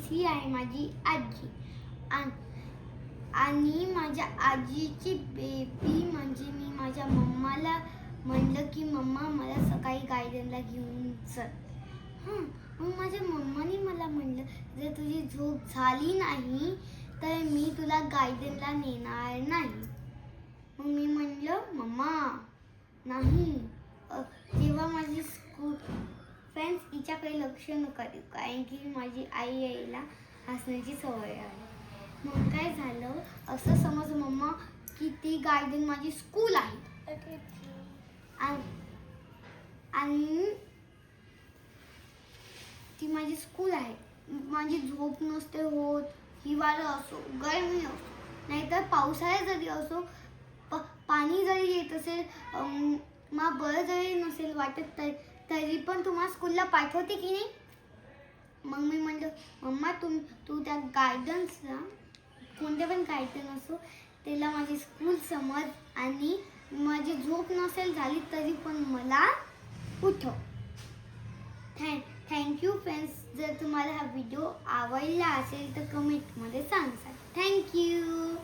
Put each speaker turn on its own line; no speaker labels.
Friends, ही आहे माझी आजी आणि माझ्या आजीची बेबी म्हणजे मी माझ्या मम्माला म्हणलं की मम्मा मला सकाळी गार्डनला घेऊन चल. मग माझ्या मम्माने मला म्हणलं जर तुझी झोप झाली नाही तर मी तुला गार्डनला नेणार नाही. मग मी म्हणलं मम्मा नाही. तेव्हा माझी स्कूल फ्रेंड्स हिच्याकडे लक्ष नका देऊ कारण की माझी आई यायला हसण्याची सवय आहे. मग काय झालं असं समज मम्मा की ती गार्डन माझी स्कूल आहे आणि ती माझी स्कूल आहे. माझी झोप नसते होत, हिवाळा असो गरमी असो नाहीतर पावसाळा जरी असो, पाणी जरी येत असेल, मला बरं जरी नसेल वाटत तरी पण तुम्हाला स्कूलला पाठवते की नाही. मग मी म्हटलं मम्मा तू त्या गार्डन्सला कोणते पण गार्डन असो त्याला माझी स्कूल समज आणि माझी झोप नसेल झाली तरी पण मला उठव. Thank you friends. जर तुम्हाला हा व्हिडिओ आवडला असेल तर कमेंटमध्ये सांगा. थँक्यू.